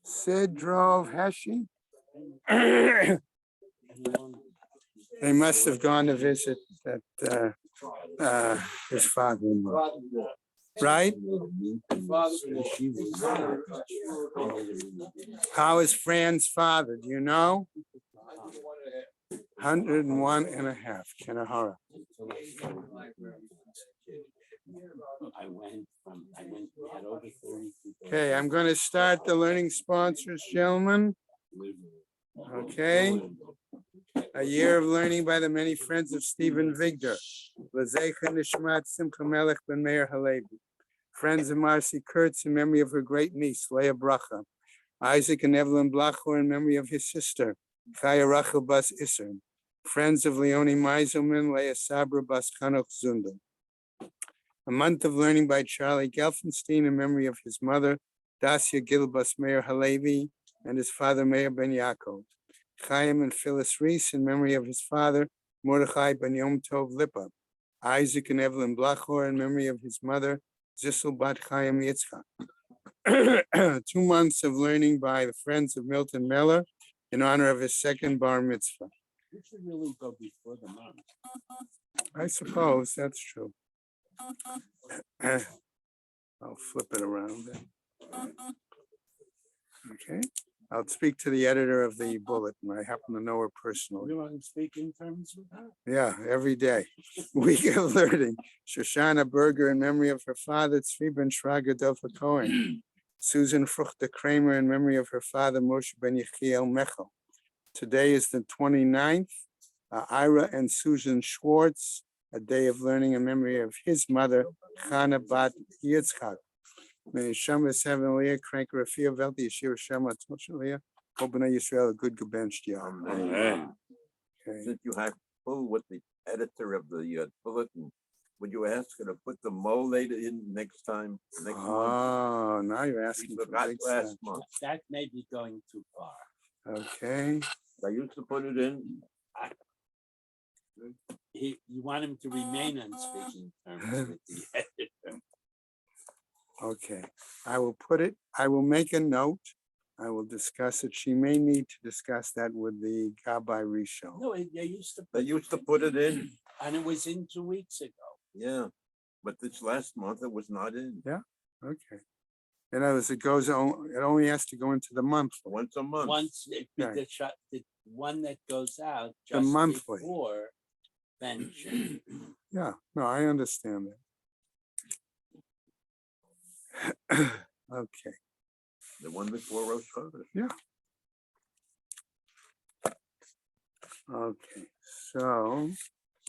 Sid drove Heshi. They must have gone to visit that his father-in-law, right? How is Fran's father? Do you know? 101 and a half. Kanahara. Okay, I'm going to start the learning sponsors, gentlemen. Okay. A year of learning by the many friends of Stephen Vigdor. L'zecha Nishmat Simcha Melech ben Meir Halevi. Friends of Marcy Kurtz in memory of her great niece, Leah Bracha. Isaac and Evelyn Blachor in memory of his sister, Chaya Rachel Bas Isser. Friends of Leonie Meiselman, Leah Sabra Bas Chanoch Zundel. A month of learning by Charlie Gelfenstein in memory of his mother, Dacia Gil Bas Meir Halevi, and his father, Meir Ben Yaakov. Chaim and Phyllis Reese in memory of his father, Mordechai Ben Yom Tov Lipa. Isaac and Evelyn Blachor in memory of his mother, Zissel Bat Chaim Yitzchak. 2 months of learning by the friends of Milton Meller in honor of his second bar mitzvah. You should really go before the month. I suppose that's true. I'll flip it around then. Okay. I'll speak to the editor of the bulletin. I happen to know her personally. You want to speak in terms of that? Yeah, every day. Week of learning. Shoshana Berger in memory of her father, Tzvi Ben Shraga Delfa Cohen. Susan Fruchter Kramer in memory of her father, Moshe Ben Yechiel Mechel. Today is the 29th. Ira and Susan Schwartz, a day of learning in memory of his mother, Chana Bat Yitzchak. May Shamas heaven Leah, Crank Rafia Velti, Yeshua Shama Leah, Open Yisrael, a good gebenched yom. Okay. Since you have full with the editor of the bulletin, would you ask her to put the mole in next time? Next month? Oh, now you're asking for Forgot big last stuff. month. That may be going too far. Okay. I used to put it in. You want him to remain on speaking terms with the editor. Okay, I will make a note. I will discuss it. She may need to discuss that with the Gabbai Rishon. No, they used to. They used to put it in. And it was in 2 weeks ago. Yeah, but this last month it was not in. Okay. In other words, it only has to go into the monthly. Once a month. Once the one that goes out just monthly. before pension. Yeah, no, I understand that. Okay. The one before Rosh Chodesh. Yeah. Okay, so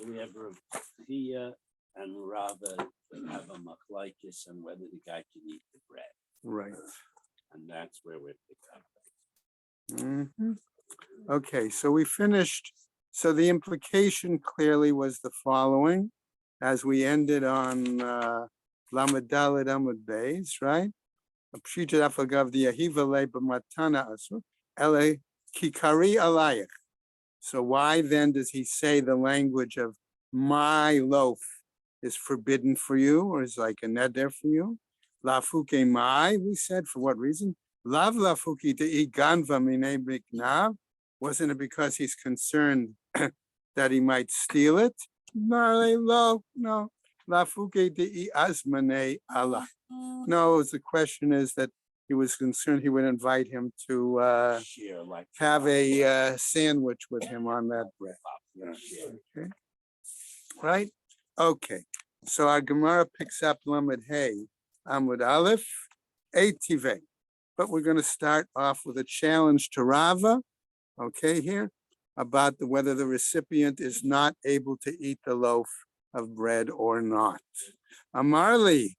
We have Ravia and Rava have a machlokes on whether the guy can eat the bread. right. And that's where we're picked up. Mhm. Okay, so we finished. So the implication clearly was the following, as we ended on Lamed Daled Amud Beis, right? Pshita Afagav the Yahiva Le B'Matana Asu Ele Kikari Alayich. So why then does he say the language of my loaf is forbidden for you, or is like a neder for you? Lafuke mai, we said, for what reason? Lav lafuki to ganva mine biknav. Wasn't it because he's concerned that he might steal it? No. Lafuke de asmane Allah. No, the question is that he was concerned he would invite him to Share like have a sandwich with him on that bread. Okay. Right? Okay. So our Gemara picks up Lamed Hey, Amud Aleph, Eitivei. But we're going to start off with a challenge to Rava, okay, here, about whether the recipient is not able to eat the loaf of bread or not. Amarli,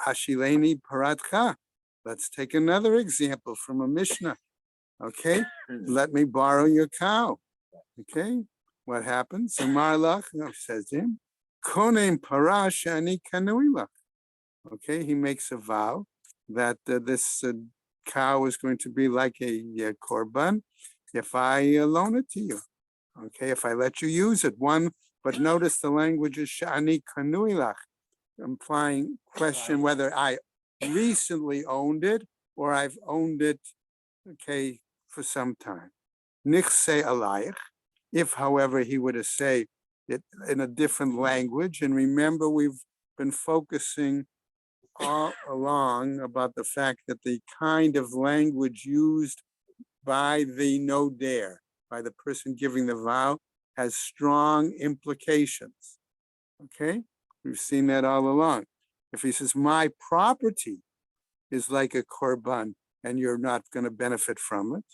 Hashileni Paratcha. Let's take another example from a Mishnah. Okay, let me borrow your cow. Okay, what happens? Amarlach says to him, Konem Parash Ani Kanuilach. Okay, he makes a vow that this cow is going to be like a korban if I loan it to you. Okay, if I let you use it. But notice the language is Shani Kanuilach, implying question whether I recently owned it or I've owned it okay, for some time. Nichse alayich. If, however, he were to say it in a different language, and remember, we've been focusing all along about the fact that the kind of language used by the nodair, by the person giving the vow, has strong implications. Okay, we've seen that all along. If he says, my property is like a korban and you're not going to benefit from it,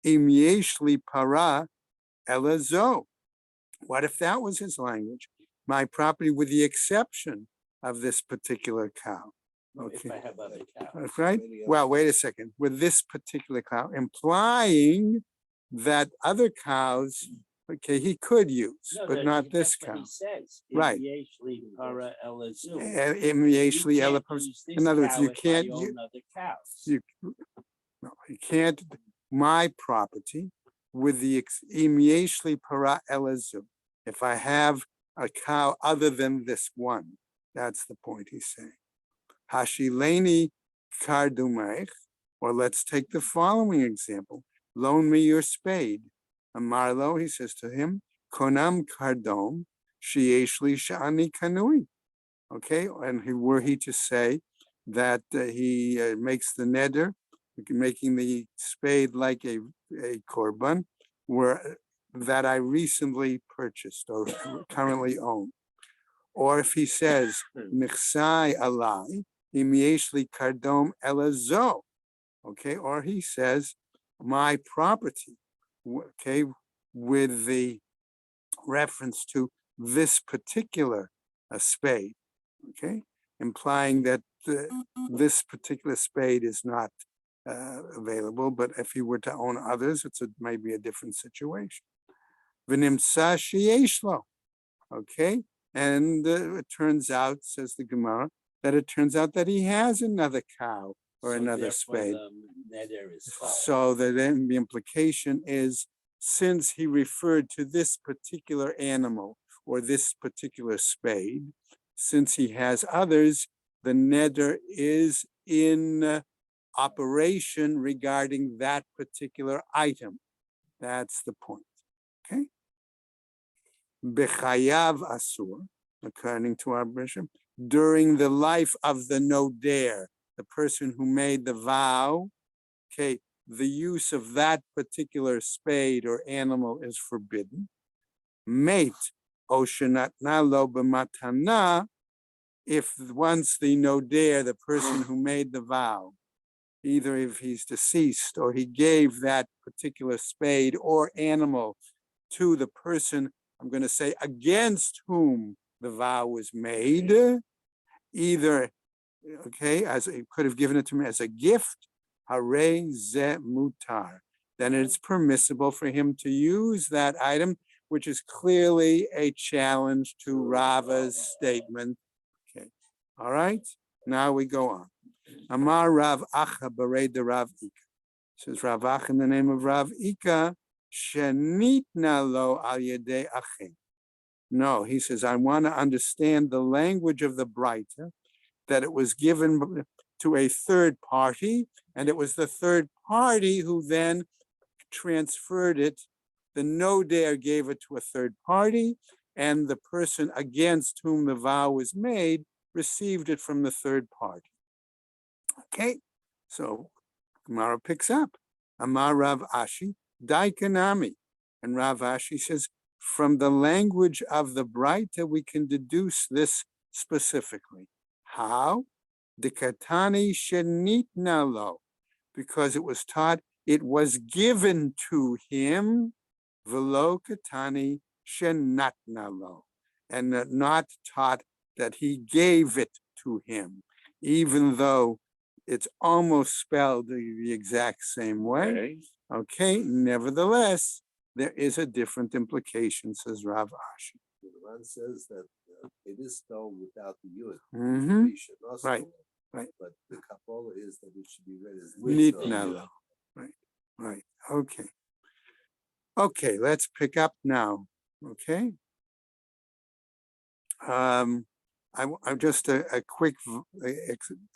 im yesh li para elazo. What if that was his language? My property with the exception of this particular cow. If I Okay, have other cows. that's right. Well, wait a second. With this particular cow, implying that other cows, okay, he could use, No, but not this that's what cow. he says. Right. Im yesh li para elazu. Im yesh li You ela can't pers- use this In other words, cow you if I can't, own other cows. you, no, you can't, my property with the im yesh li para elazu. If I have a cow other than this one, that's the point he's saying. Hashileni kardumeich, or let's take the following example. Loan me your spade. Amarlo, he says to him, konam kardom, shieshli shani kanui. Okay, and were he to say that he makes the neder, making the spade like a korban, where that I recently purchased or currently own. Or if he says, Nichsai alai, im yesh li kardom elazo. Okay, or he says, my property, okay, with the reference to this particular spade, okay, implying that this particular spade is not available, but if he were to own others, it's maybe a different situation. V'nimtza sheyesh lo. Okay, and it turns out, says the Gemara, that it turns out that he has another cow or So another therefore spade. the neder is false. So then the implication is, since he referred to this particular animal or this particular spade, since he has others, the neder is in operation regarding that particular item. That's the point. Okay. Bechayav asur, according to our bishop, during the life of the nodair, the person who made the vow, okay, the use of that particular spade or animal is forbidden. Mate oshenatna lo b'matana, if once the nodair, the person who made the vow, either if he's deceased or he gave that particular spade or animal to the person, I'm going to say, against whom the vow was made, either, okay, as he could have given it to me as a gift, hare ze mutar, then it's permissible for him to use that item, which is clearly a challenge to Rava's statement. Okay, all right, now we go on. Amar Rav Acha Baray de Rav Ika. Says Rav Acha in the name of Rav Ika, Shenitna lo al yedei achim. No, he says, I want to understand the language of the Braita, that it was given to a third party, and it was the third party who then transferred it. The nodair gave it to a third party, and the person against whom the vow was made received it from the third party. Okay, so Gemara picks up. Amar Rav Ashi, Daikanami. And Rav Ashi says, from the language of the Braita, we can deduce this specifically. How? Dikatani shenitna lo, because it was taught, it was given to him, velo katani shenatna lo, and not taught that he gave it to him, even though it's almost spelled the exact same way. Okay, nevertheless, there is a different implication, says Rav Ashi. The Quran says that it is spelled without the yud. Mhm. We should also- Right, right. But the Kabbalah is that it should be read as with the Nitna yud. lo. Right, right. Okay. Okay, let's pick up now. Okay. I'm just a quick,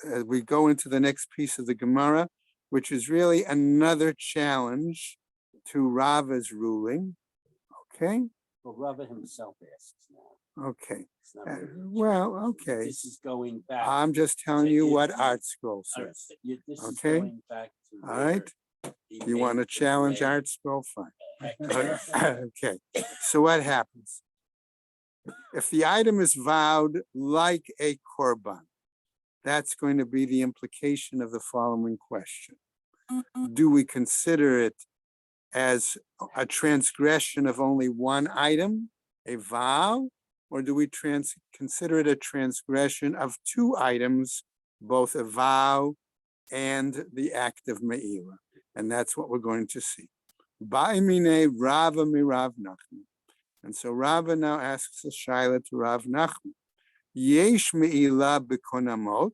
as we go into the next piece of the Gemara, which is really another challenge to Rava's ruling. Okay, Well, Rava himself asks now. okay. It's not really a Well, challenge. okay. This is going back. I'm just telling to you if what you- Art Scroll all right, says. This is Okay. going back to. All right. You want to challenge Art Scroll? Fine. Okay. So what happens? If the item is vowed like a korban, that's going to be the implication of the following question. Do we consider it as a transgression of only one item, a vow, or do we consider it a transgression of two items, both a vow and the act of me'ila? And that's what we're going to see. Ba'imine Rava mirav Nachman. And so Rava now asks a shaila to Rav Nachman. Yesh me'ila b'konamot.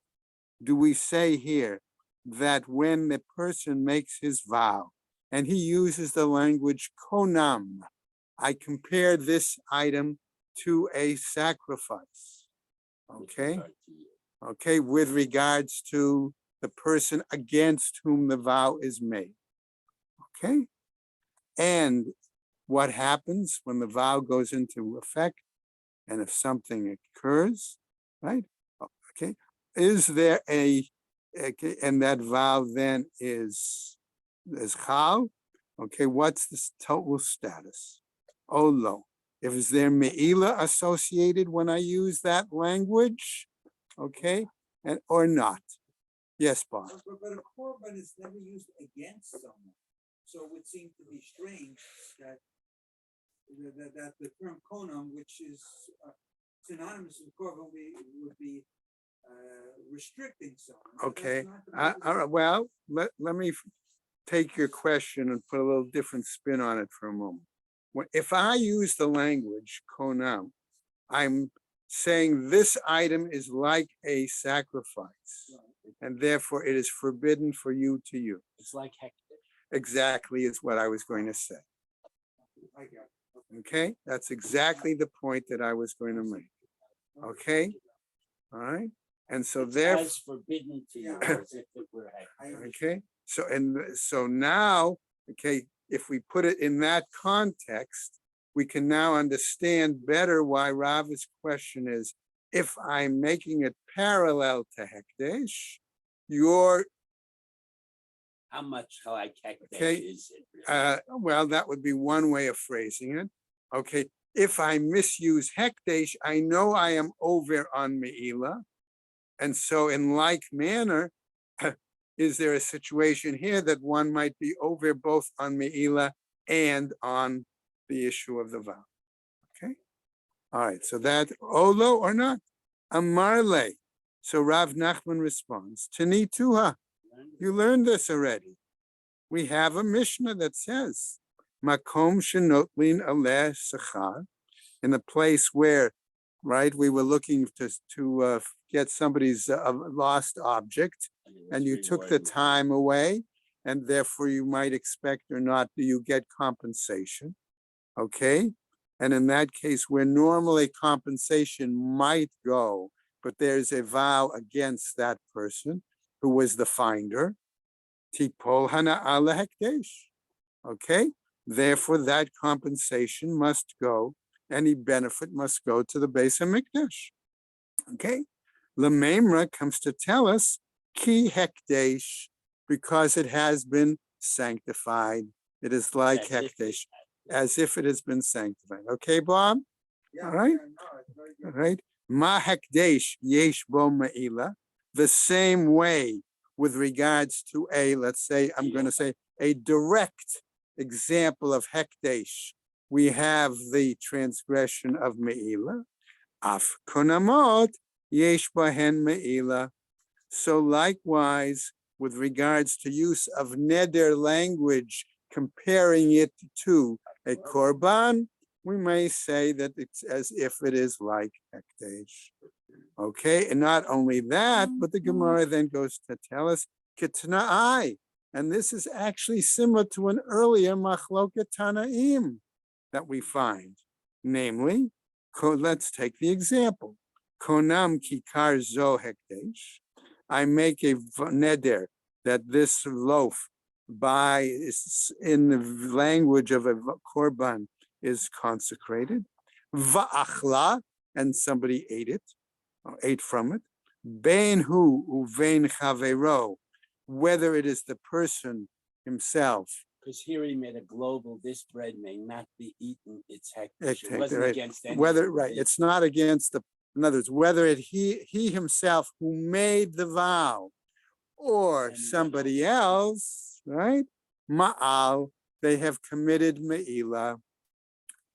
Do we say here that when the person makes his vow and he uses the language konam, I compare this item to a sacrifice, okay? Okay, with regards to the person against whom the vow is made, okay? And what happens when the vow goes into effect and if something occurs, right? Okay, is there okay, and that vow then is chal, okay, what's the total status? Olo. If is there me'ila associated when I use that language, okay, and or not? Yes, Bob. But a korban is never used against someone, so it would seem to be strange that that the term konam, which is synonymous with korban, would be restricting someone. But that's Okay. not the way All right. Well, let me take your question and put a little different spin on it for a moment. If I use the language konam, I'm saying this item is like a sacrifice, and therefore it is forbidden for you to use. It's like hectic. Exactly is what I was going to say. I got it. Okay, that's exactly the point that I was going to make. Okay, all right, and so It's therefore. as forbidden to you as if it were hectic. Okay, so now, okay, if we put it in that context, we can now understand better why Rava's question is, if I'm making it parallel to Hekdesh, you're, How much like hectic Okay, is it? Really? well, that would be one way of phrasing it. Okay, if I misuse Hekdesh, I know I am over on Me'ila. And so in like manner, is there a situation here that one might be over both on Me'ila and on the issue of the vow? Okay. All right. So that Olo or not? Amarle. So Rav Nachman responds, Tani Tuha. You learned this already. We have a Mishnah that says, Makom shenotlin aleh sechar, in a place where, right, we were looking to get somebody's lost object, and you took the time away, and therefore you might expect or not, do you get compensation? Okay, and in that case, where normally compensation might go, but there's a vow against that person who was the finder, tipol hana ala hekdesh. Okay, therefore that compensation must go, any benefit must go to the Beis Hamikdash. Okay, Lememra comes to tell us ki hekdesh, because it has been sanctified. It is like hekdesh, as if it has been sanctified. Okay, Bob? Yeah, All right. yeah, no, it's very good. All right. Ma hekdesh yesh bo ma'ila. The same way with regards to a, let's say, I'm going to say a direct example of hekdesh. We have the transgression of me'ila. Af konamot yesh bahen me'ila. So likewise, with regards to use of neder language, comparing it to a korban, we may say that it's as if it is like hekdesh. Okay, and not only that, but the Gemara then goes to tell us kitna'ai, and this is actually similar to an earlier machloket tanaim that we find, namely, let's take the example. Konam kikar zo hekdesh. I make a neder that this loaf in the language of a korban is consecrated. Va'achla, and somebody ate it, or ate from it. Bein hu uvein chavero, whether it is the person himself. Because here he made a global, this bread may not be eaten, it's hectic. It Right, wasn't against any. whether, right, it's not against in other words, whether he himself who made the vow or Anyone somebody else, right? Ma'al, they have committed me'ila.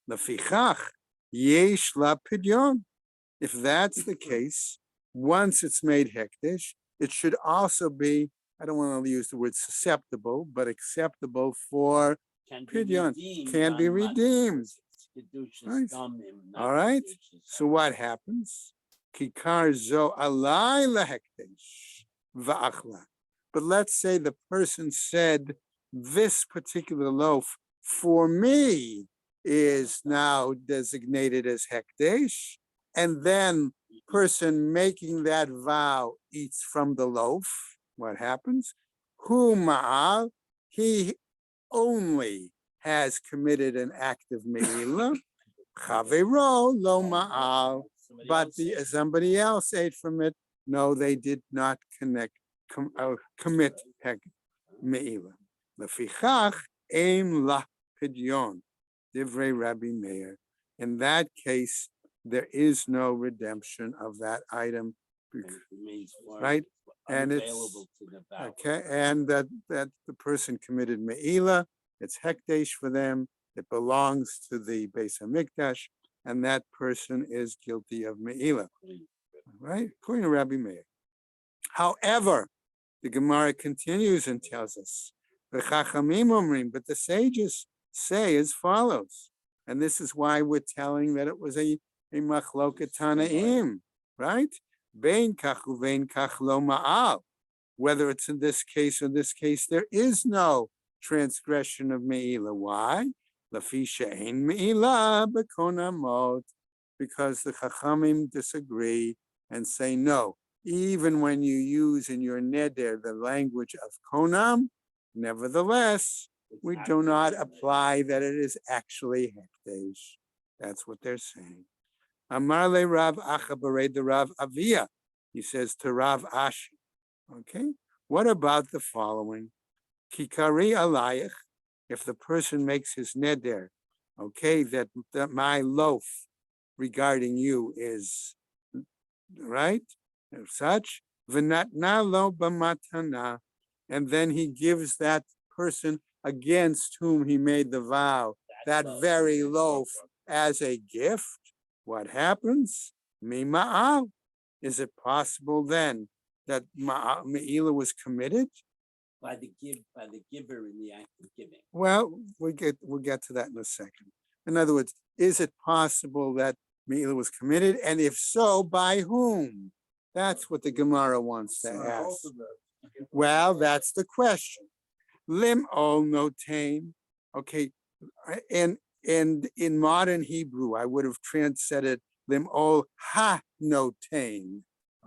Lefichach, yesh la pidyon. If that's the case, once it's made hekdesh, it should also be, I don't want to use the word susceptible, but acceptable for pidyon. Can be redeemed. Right. All right. So what happens? Kikar zo alai lahekdesh va'achla. But let's say the person said, this particular loaf for me is now designated as hekdesh, and then person making that vow eats from the loaf. What happens? Hu ma'al, he only has committed an act of me'ilah. Chavero lo ma'al, but somebody else ate from it. No, they did not commit me'ilah. Lefichach ein la pidyon, divrei Rabbi Meir. In that case, there is no redemption of that item, right? And it's okay, and that the person committed me'ilah. It's hekdesh for them. It belongs to the Beis Hamikdash, and that person is guilty of me'ilah, right? According to Rabbi Meir. However, the Gemara continues and tells us, but the sages say as follows, and this is why we're telling that it was a machloket tanaim, right? Bein kach uvein kach lo ma'al. Whether it's in this case or this case, there is no transgression of me'ilah. Why? Lafisha ein me'ilah b'konamot, because the chachamim disagree and say no. Even when you use in your neder the language of konam, nevertheless, we do not apply that it is actually hekdesh. That's what they're saying. Amar le Rav Acha the Rav Avia. He says to Rav Ashi. Okay. What about the following? Kikari alayich. If the person makes his neder, okay, that my loaf regarding you is right, and such. V'natna lo b'matana, and then he gives that person against whom he made the vow that very loaf as a gift. What happens? Mima'al. Is it possible then that me'ilah was committed by the giver in the act of giving? Well, we'll get to that in a second. In other words, is it possible that me'ilah was committed, and if so, by whom? That's what the Gemara wants to ask. Well, that's the question. Lim ol notain. Okay, and in modern Hebrew, I would have translated lim ol ha notain.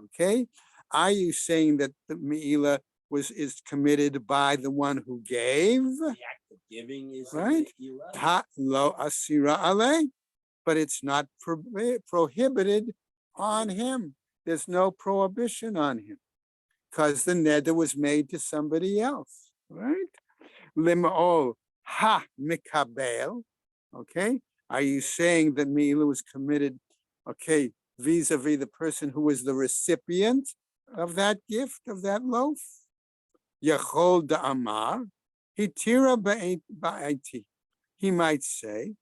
Okay, are you saying that the me'ilah is committed by the one who gave? The act of giving is right. Ha lo asira ale, but it's not prohibited on him. There's no prohibition on him because the neder was made to somebody else, right? Lim'ol ha mikabel. Okay, are you saying that me'ilah was committed? Okay, vis-a-vis the person who was the recipient of that gift, of that loaf? Yachol da'amar, hitira ba'iti. He might say,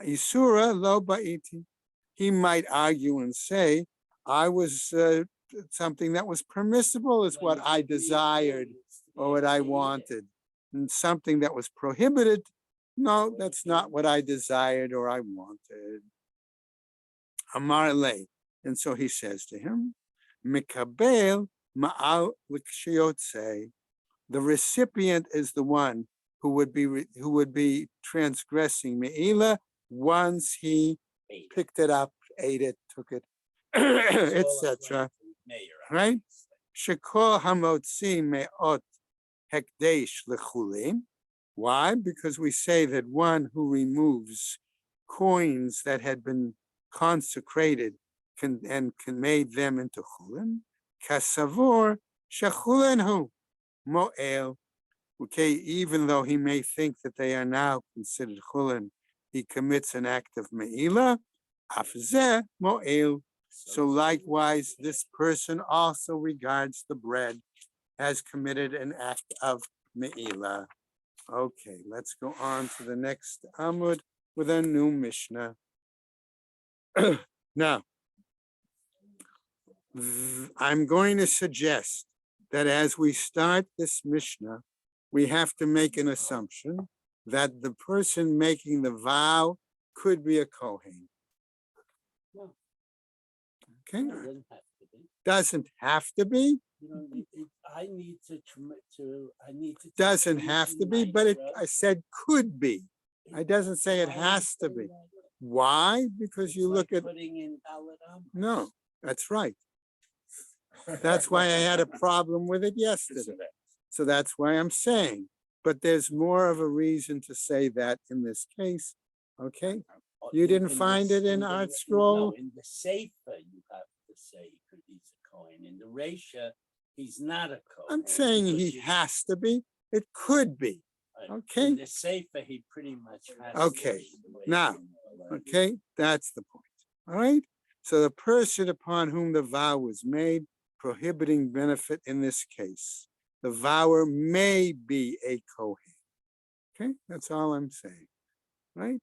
isura lo ba'iti. He might argue and say, I was something that was permissible is what I desired or what I wanted. And something that was prohibited, no, that's not what I desired or I wanted. Amar le. And so he says to him, Mikabel ma'al l'kshiyotze. The recipient is the one who would be transgressing me'ilah once he picked it up, ate it, took it, etc. Right? Shekol hamotzi me'ot hekdesh lechulin. Why? Because we say that one who removes coins that had been consecrated can made them into chulin. Kasavor shechulin hu mo'el. Okay, even though he may think that they are now considered chulin, he commits an act of me'ilah. Afzeh mo'el. So likewise, this person also regards the bread as committed an act of me'ilah. Okay, let's go on to the next Amud with a new Mishnah. Now, I'm going to suggest that as we start this Mishnah, we have to make an assumption that the person making the vow could be a Kohen. No. Okay, It doesn't doesn't have to be. have to be, You know, I need to commit to, I need to. doesn't have to be, but I said could be. It doesn't say it Why has to say be. that? Why? Because It's you look like at, putting in Dalet Amos. no, that's right. That's why I had a problem with it yesterday. So that's why I'm saying, but there's more of a reason to say that in this case, okay? You didn't find it in Art Scroll? No, in the Sefer, you have to say he's a Kohen. In the Resha, he's not a Kohen. I'm saying because he has to be, it could be, okay? In the Sefer, he pretty much has. to Okay, be the way now, he- okay? That's the point, all right? So the person upon whom the vow was made, prohibiting benefit in this case, the vower may be a Kohen. Okay, that's all I'm saying, right?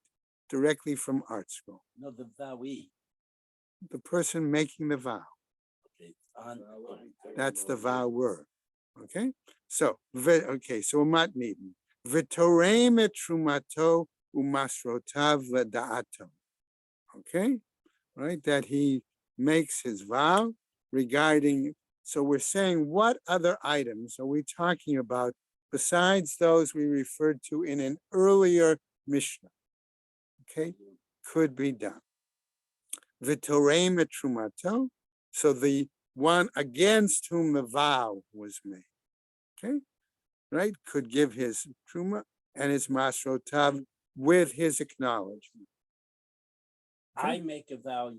Directly from Art Scroll, No, the Vawi. the person making the vow, Okay, that's the vower, okay? So, so mat niden, v'torem et trumato umasrotav leda'ato, okay? Right, that he makes his vow regarding, so we're saying what other items are we talking about besides those we referred to in an earlier Mishnah, okay, could be done. V'torem et trumato, so the one against whom the vow was made, okay, right, could give his truma and his masrotav with his acknowledgement. I make a vow,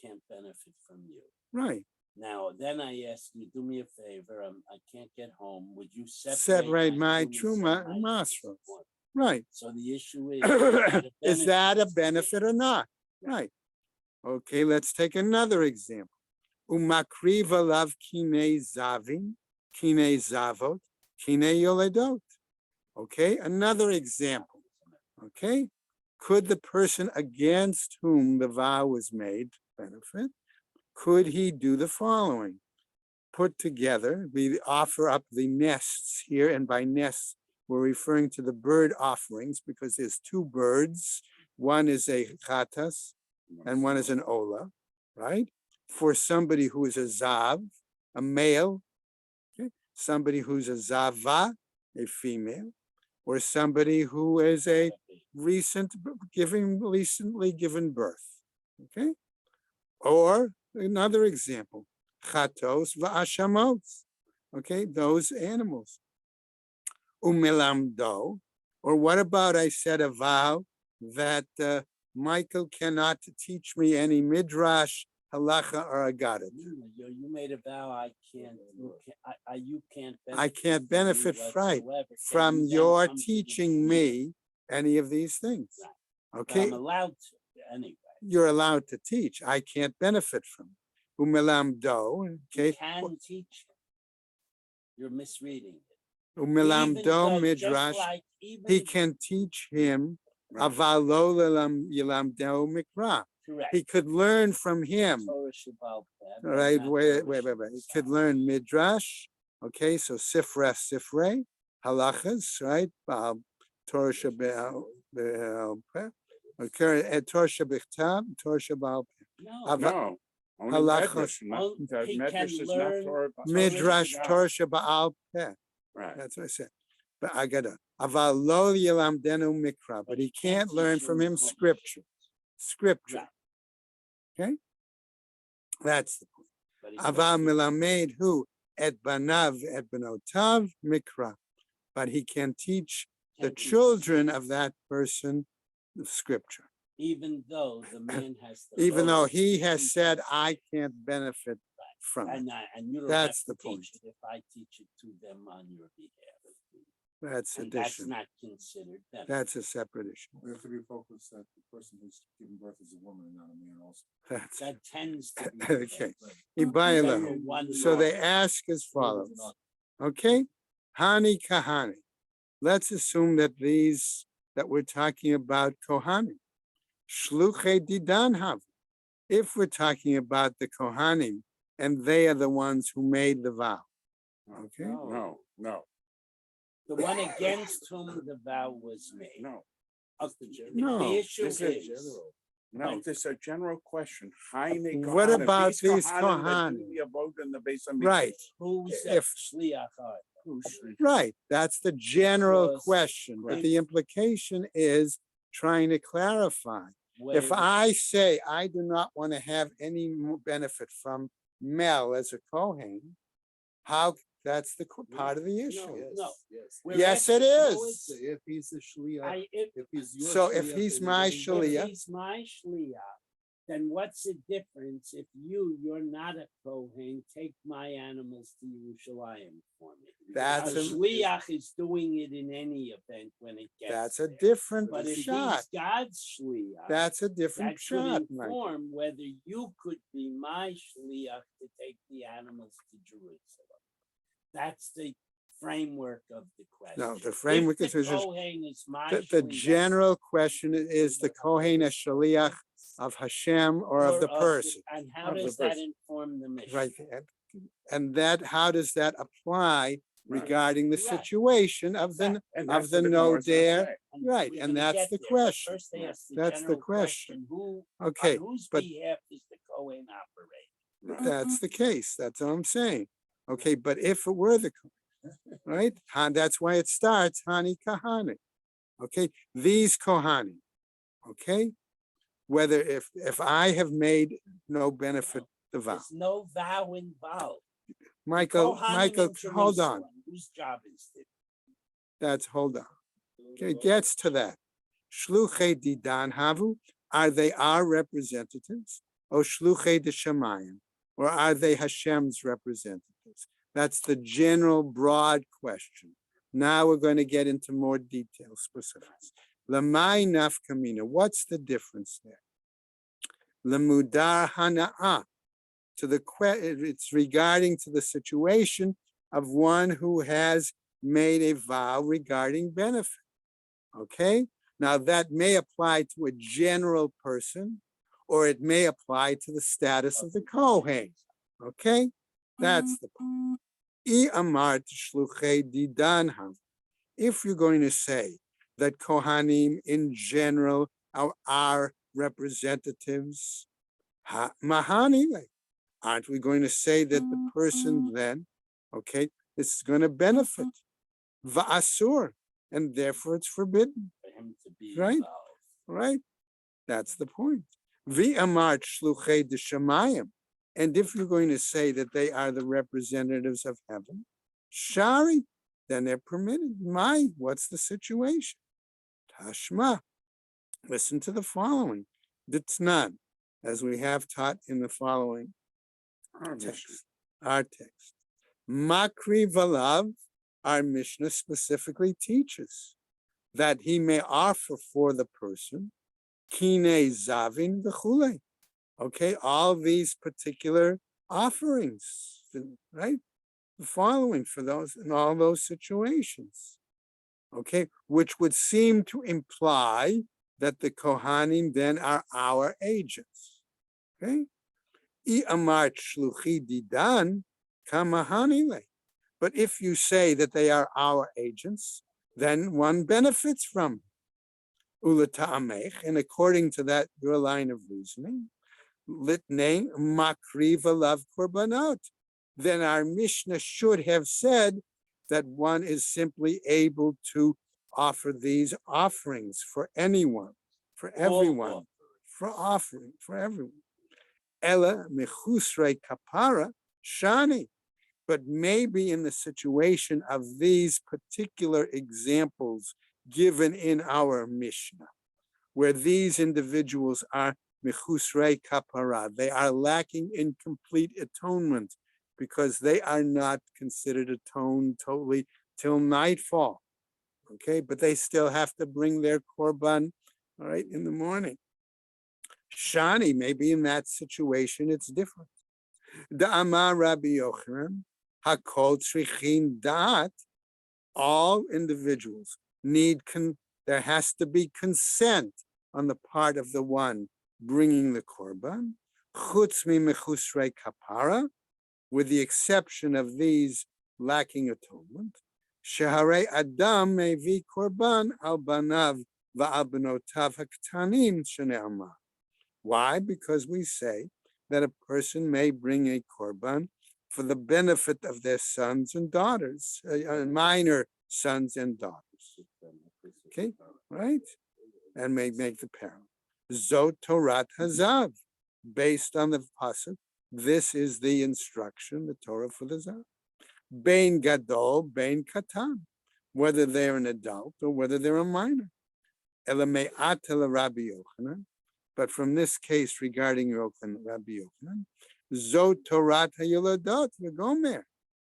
can't benefit from you. Right, Now, then I ask you, do me a favor, I can't get home, would you separate my truma truma and masro. Right. So the issue is. Is that a benefit or not? Right. Okay, let's take another example. Umakriva lav kine zavin, kine zavot, kine yoledot. Okay, another example. Okay, could the person against whom the vow was made benefit? Could he do the following? Put together, we offer up the nests here, and by nests, we're referring to the bird offerings because there's two birds. One is a chatas and one is an ola, right? For somebody who is a zav, a male, okay? Somebody who's a zava, a female, or somebody who is a recently given birth, okay? Or another example, chatos va'ashamos, okay, those animals. Umelamdo, or what about I said a vow that Michael cannot teach me any midrash, halacha, or agadah. You made a vow, you can't. I can't benefit from your teaching me any of these things. Okay, I'm allowed to anyway. You're allowed to teach. I can't benefit from it. Umelamdo, okay. You can teach. You're misreading it. Umelamdo midrash. He can teach him. Avalo yilamdo mikra. Correct. He could learn from him. All right, wait. He could learn midrash. Okay, so sifre, halachas, right? Torah shebe'al peh. Okay, Torah shebichtav, Torah shebe'al peh. No. Halachas. He can learn Midrash, Torah shebe'al peh. Right. That's what I said. But agada. Aval lo yilamdenu mikra, but he can't learn from him scripture. Scripture. Okay? That's the point. Aval milamed who et banav et benotav mikra, but he can teach the Can't teach children of that person the scripture, Even though the man has the. even though robe he to has teach said, it. I can't benefit from it. And you don't That's have to the point. teach it if I teach it to them on your behalf. That's And that's addition. not considered benefit. That's a separate issue. We have to be focused that the person who's giving birth is a woman and not a man also. That's That tends to be. the okay. case. Ibayla. General one So they law. ask as follows. Okay, Hani Kahani. Let's assume that that we're talking about Kohanim. Shluche Didan Hav. If we're talking about the Kohanim and they are the ones who made the vow. Okay, No. No. The one against whom the vow was made. No. No, The issue this is. is No, this is a general question. Haine What Kohanim, about these that Kohanim? do the abode in the base of right, Who's If- Shliach are? right. That's the general Because question, but if- the implication is trying to clarify. If When- I say I do not want to have any benefit from Mel as a Kohen, how, that's the part of the issue. No. We're Yes, it asking- no, is. it's- If he's the shliach, if So if he's my if shliach, he's my shliach, then what's the difference if you're not a Kohen, take my animals to Yerushalayim for me? that's A a, shliach is doing it in any event when it gets. that's a there. different But if shot. he's God's shliach, That's a different that shot, could Mike. inform whether you could be my shliach to take the animals to Jerusalem. That's the framework of the question. No, the framework If is the just, Kohen is my the shliach, general question is the Kohen a shaliach of Hashem or of the person, And how Of the does that person. inform the mission? right? And that, how does that apply regarding the Right. situation of the, And of that's the the no Gemara's gonna dare? say. Right, we're and gonna that's get the there, but question. First, they ask the That's the general question. Who, Okay, on whose but- behalf is the Kohen operating? that's the case. That's all I'm saying. Okay, but if it were the, right? That's why it starts Hani Kahani. Okay, these Kohani. Okay, whether if I have made no benefit the vow, There's no vow involved. Michael, Kohanim in hold on. Jerusalem, whose job is it? That's hold on. Okay, it gets to that. Shluchei Didan Havu, are they our representatives? Or Shluchei de Shemayim, or are they Hashem's representatives? That's the general broad question. Now we're going to get into more detailed specifics. Lamai nafkamina, what's the difference there? Lamudar hana'ah, to the it's regarding to the situation of one who has made a vow regarding benefit. Okay, now that may apply to a general person, or it may apply to the status of the Kohen. Okay, that's the point. If you're going to say that Kohanim in general are our representatives, Mahanile, aren't we going to say that the person then, okay, is going to benefit? Va'asur, and therefore it's forbidden, For him to be Right. involved. right? That's the point. V'amart shluchei d'shamayim. And if you're going to say that they are the representatives of heaven, shari, then they're permitted. What's the situation? Tashma. Listen to the following. Ditnan, as we have taught in the following text, our text. Makri valav, our Mishnah specifically teaches that he may offer for the person kine zavin v'chule. Okay, all these particular offerings, right? The following for those in all those situations. Okay, which would seem to imply that the Kohanim then are our agents. Okay, I amart shluchi didan kamahanile. But if you say that they are our agents, then one benefits from ulata'amech, and according to that, your line of reasoning, litnei makriva lav korbanot. Then our Mishnah should have said that one is simply able to offer these offerings for anyone, for everyone, for offering, for everyone. Ella mechusrei kapara shani. But maybe in the situation of these particular examples given in our Mishnah, where these individuals are mechusrei kapara, they are lacking in complete atonement because they are not considered atoned totally till nightfall. Okay, but they still have to bring their korban, all right, in the morning. Shani, maybe in that situation it's different. Da'amar Rabbi Yochanan, hakol tzrichin da'at, all individuals need, there has to be consent on the part of the one bringing the korban, chutz mi mechusrei kapara, with the exception of these lacking atonement. Sheharei adam mevi korban al banav va'al benotav haktanim shene'amar. Why? Because we say that a person may bring a korban for the benefit of their sons and daughters, minor sons and daughters. Okay, right? And may make the parent. Zot Torat Hazav, based on the pasuk. This is the instruction, the Torah for the Zav. Bein Gadol, Bein Katan, whether they're an adult or whether they're a minor. Elamei Atel Rabbi Yochanan. But from this case regarding Rabbi Yochanan, Zot Torat HaYoladot v'Gomer.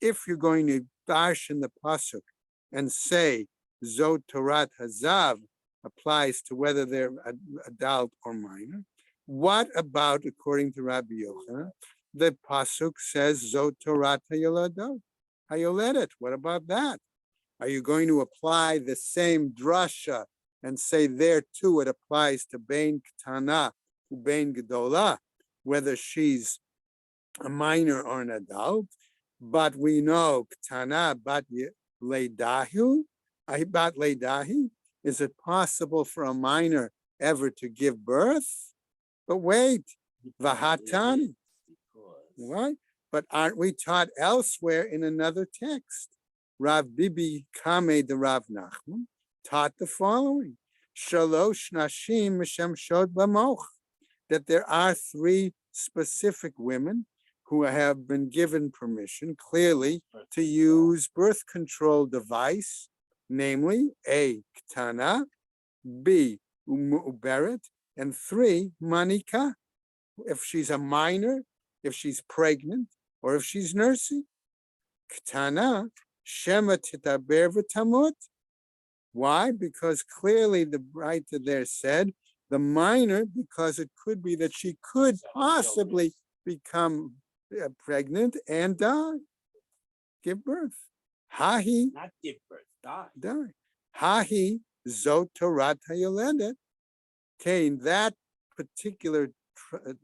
If you're going to dash in the pasuk and say Zot Torat Hazav applies to whether they're adult or minor, what about, according to Rabbi Yochanan, the pasuk says Zot Torat HaYoladot, HaYoledet? What about that? Are you going to apply the same drasha and say there too it applies to Bein Ketana to Bein Gedola, whether she's a minor or an adult? But we know Ketana Bat Leidahu, Bat Leidahi. Is it possible for a minor ever to give birth? But wait, Vahatani, right? But aren't we taught elsewhere in another text? Rav Bibi Kame de Rav Nachman taught the following: Shalosh Nashim Meshemshot Bamoch, that there are three specific women who have been given permission clearly to use birth control device, namely A, Ktana, B, Uberet, and 3, Manika, if she's a minor, if she's pregnant, or if she's nursing. Ktana, Shema Titaber V'Tamut. Why? Because clearly the writer there said the minor, because it could be that she could possibly become pregnant and die, give birth. Hahi, Not give birth, die. die. Hahi Zot Torat HaYoledet. Okay, in that particular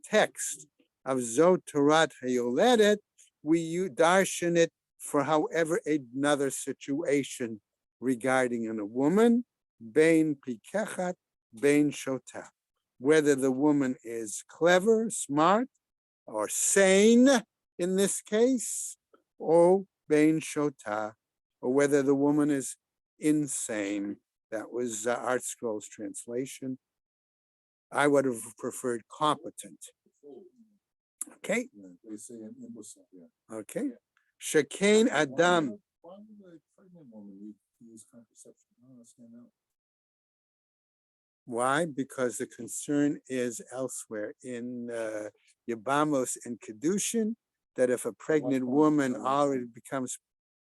text of Zot Torat HaYoledet, we darshan it for however another situation regarding a woman, Bein Pikechat, Bein Shota, whether the woman is clever, smart, or sane in this case, or Bein Shota, or whether the woman is insane. That was Art Scroll's translation. I would have preferred competent. Okay. Yeah, they say in imbecile, yeah. Okay. Shekain Adam. Why would a pregnant woman use contraception? I don't understand that. Why? Because the concern is elsewhere in Yabamos and Kedushin, that if a pregnant woman already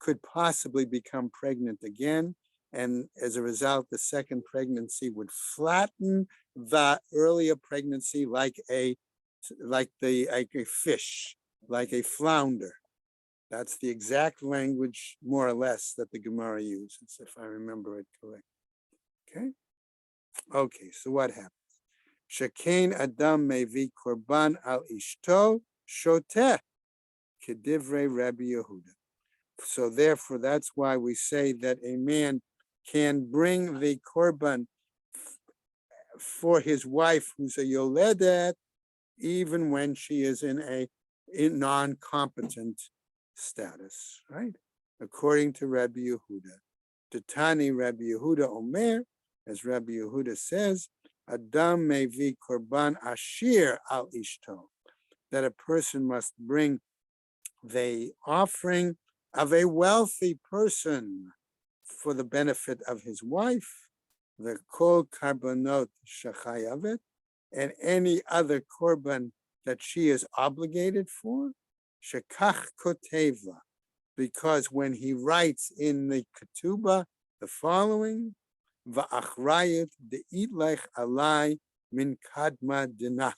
could possibly become pregnant again, and as a result, the second pregnancy would flatten the earlier pregnancy like a fish, like a flounder. That's the exact language, more or less, that the Gemara uses, if I remember it correctly. Okay? Okay, so what happens? Shekain Adam mevi korban al ishto shoteh kedivrei Rabbi Yehuda. So therefore, that's why we say that a man can bring the korban for his wife who's a yoledet, even when she is in a non-competent status, right? According to Rabbi Yehuda. Tani Rabbi Yehuda Omer, as Rabbi Yehuda says, Adam mevi korban ashir al ishto, that a person must bring the offering of a wealthy person for the benefit of his wife, the kol karbonot shechayavet, and any other korban that she is obligated for, shekach koteva, because when he writes in the ketubah the following, va'achrayet de'itlech alai min kadma dinah,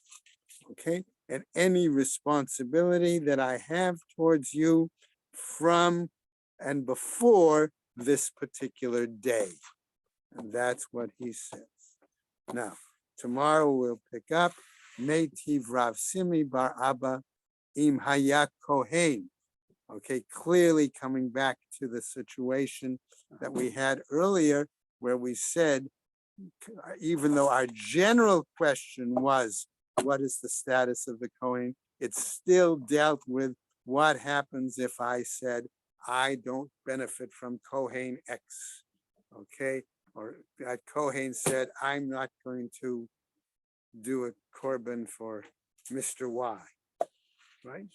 okay, and any responsibility that I have towards you from and before this particular day. And that's what he says. Now, tomorrow we'll pick up Nativ Rav Simi Bar Abba Im Hayat Kohen. Okay, clearly coming back to the situation that we had earlier where we said, even though our general question was, what is the status of the Kohen? It still dealt with what happens if I said, I don't benefit from Kohen X, okay? Or that Kohen said, I'm not going to do a korban for Mr. Y, right?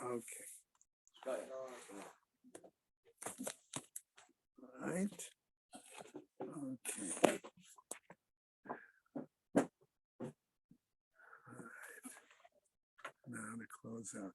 Okay. Right? Okay. Now to close out.